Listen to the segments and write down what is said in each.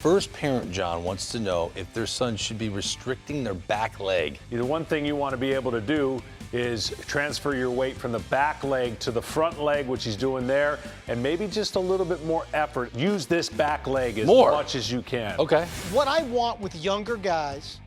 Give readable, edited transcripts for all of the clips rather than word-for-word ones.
First parent, John, wants to know if their son should be restricting their back leg. The one thing you want to be able to do is transfer your weight from the back leg to the front leg, which he's doing there, and maybe just a little bit more effort. Use this back leg as much as you can. Okay. What I want with younger guys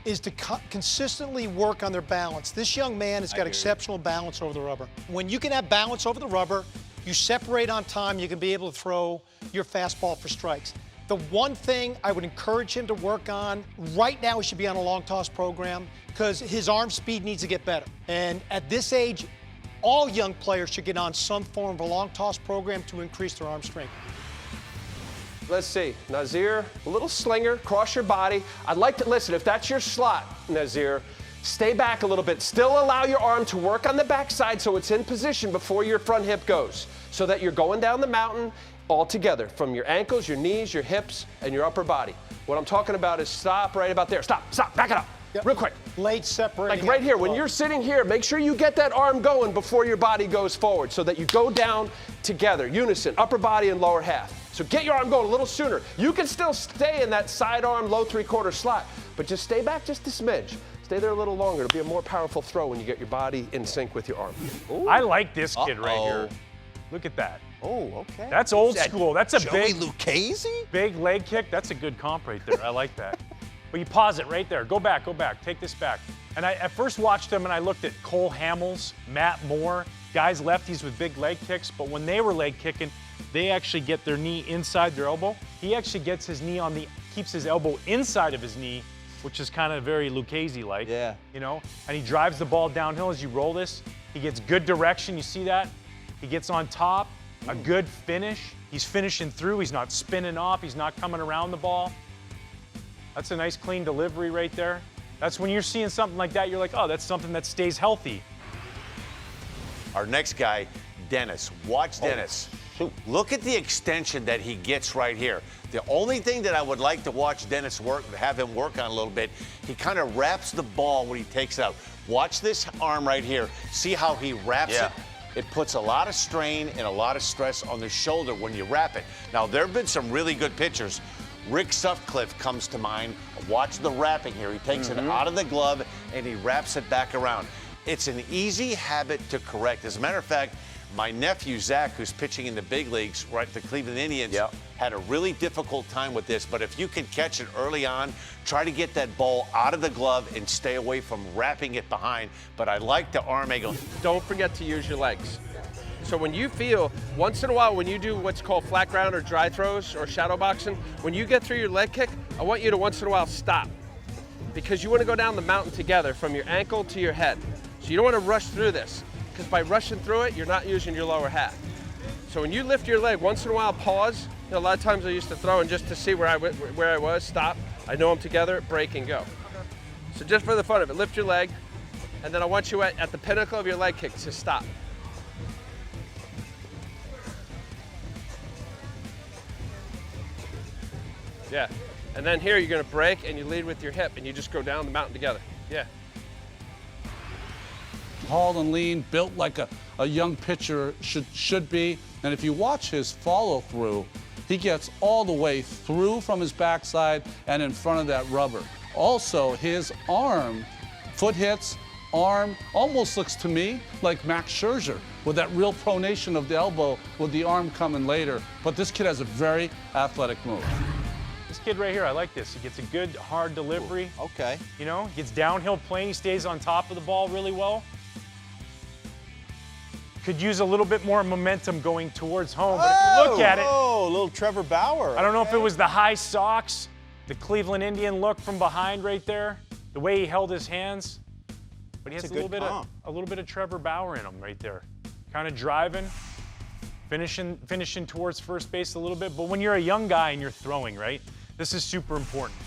is to consistently work on their balance. This young man has got exceptional balance over the rubber. When you can have balance over the rubber, you separate on time, you can be able to throw your fastball for strikes. The one thing I would encourage him to work on right now, he should be on a long toss program because his arm speed needs to get better. And at this age, all young players should get on some form of a long toss program to increase their arm strength. Let's see, Nazir, a little slinger, cross your body. I'd like to, listen, if that's your slot, Nazir, stay back a little bit. Still allow your arm to work on the backside so it's in position before your front hip goes, so that you're going down the mountain all together, from your ankles, your knees, your hips, and your upper body. What I'm talking about is stop right about there. Stop, back it up, real quick. Late separating. Like right here, when you're sitting here, make sure you get that arm going before your body goes forward so that you go down together, unison, upper body and lower half. So get your arm going a little sooner. You can still stay in that side arm, low three-quarter slot, but just stay back just a smidge. Stay there a little longer. It'll be a more powerful throw when you get your body in sync with your arm. Ooh. I like this kid right here. Look at that. Oh, okay. That's old school. That's a Joey Lucchese? big leg kick. That's a good comp right there. I like that. But you pause it right there. Go back. Take this back. And I at first watched him and I looked at Cole Hamels, Matt Moore, guys lefties with big leg kicks, but when they were leg kicking, they actually get their knee inside their elbow. He actually gets his knee keeps his elbow inside of his knee, which is kind of very Lucchese-like. Yeah. You know? And he drives the ball downhill as you roll this. He gets good direction. You see that? He gets on top. A good finish. He's finishing through. He's not spinning off. He's not coming around the ball. That's a nice clean delivery right there. That's when you're seeing something like that, you're like, oh, that's something that stays healthy. Our next guy, Dennis. Watch Dennis. Look at the extension that he gets right here. The only thing that I would like to watch Dennis have him work on a little bit, he kind of wraps the ball when he takes it out. Watch this arm right here. See how he wraps it? It puts a lot of strain and a lot of stress on the shoulder when you wrap it. Now, there have been some really good pitchers. Rick Sutcliffe comes to mind. Watch the wrapping here. He takes it out of the glove and he wraps it back around. It's an easy habit to correct. As a matter of fact, my nephew, Zach, who's pitching in the big leagues, right, the Cleveland Indians, had a really difficult time with this. But if you can catch it early on, try to get that ball out of the glove and stay away from wrapping it behind. But I like the arm angle. Don't forget to use your legs. So when you feel, once in a while, when you do what's called flat ground or dry throws or shadow boxing, when you get through your leg kick, I want you to once in a while stop. Because you want to go down the mountain together from your ankle to your head. So you don't want to rush through this. Because by rushing through it, you're not using your lower half. So when you lift your leg, once in a while, pause. You know, a lot of times I used to throw and just to see where I was, stop. I know I'm together, break and go. So just for the fun of it, lift your leg, and then I want you at the pinnacle of your leg kick to stop. Yeah, and then here you're gonna break and you lead with your hip and you just go down the mountain together. Yeah. Tall and lean, built like a young pitcher should be. And if you watch his follow through, he gets all the way through from his backside and in front of that rubber. Also, his arm, foot hits, arm, almost looks to me like Max Scherzer with that real pronation of the elbow with the arm coming later. But this kid has a very athletic move. This kid right here, I like this. He gets a good, hard delivery. Ooh, okay. You know, gets downhill playing, he stays on top of the ball really well. Could use a little bit more momentum going towards home, but if you look at it. Oh, little Trevor Bauer. I don't know if it was the high socks, the Cleveland Indian look from behind right there, the way he held his hands, but he has a little bit of Trevor Bauer in him right there. Kind of driving, finishing towards first base a little bit, but when you're a young guy and you're throwing, right, this is super important.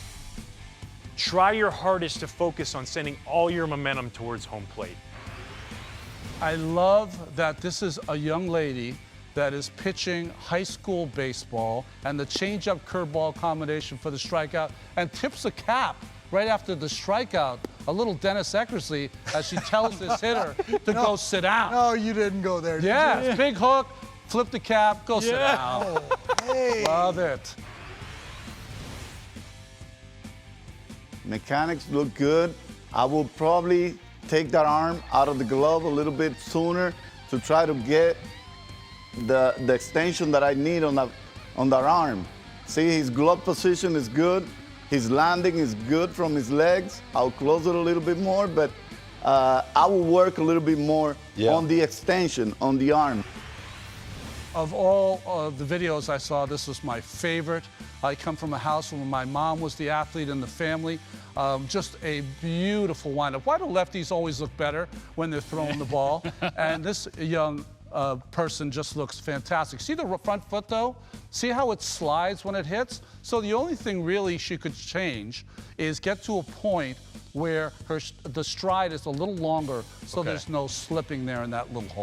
Try your hardest to focus on sending all your momentum towards home plate. I love that this is a young lady that is pitching high school baseball and the change-up curveball combination for the strikeout and tips a cap right after the strikeout, a little Dennis Eckersley, as she tells this hitter to go sit down. No, you didn't go there, did Yeah, big hook, flip the cap, go sit down. Oh, hey. Love it. Mechanics look good. I will probably take that arm out of the glove a little bit sooner to try to get the extension that I need on that arm. See, his glove position is good. His landing is good from his legs. I'll close it a little bit more, but I will work a little bit more on the extension on the arm. Of all of the videos I saw, this was my favorite. I come from a house where my mom was the athlete in the family. Just a beautiful windup. Why do lefties always look better when they're throwing the ball? And this young person just looks fantastic. See the front foot though? See how it slides when it hits? So the only thing really she could change is get to a point where the stride is a little longer so there's no slipping there in that little hole.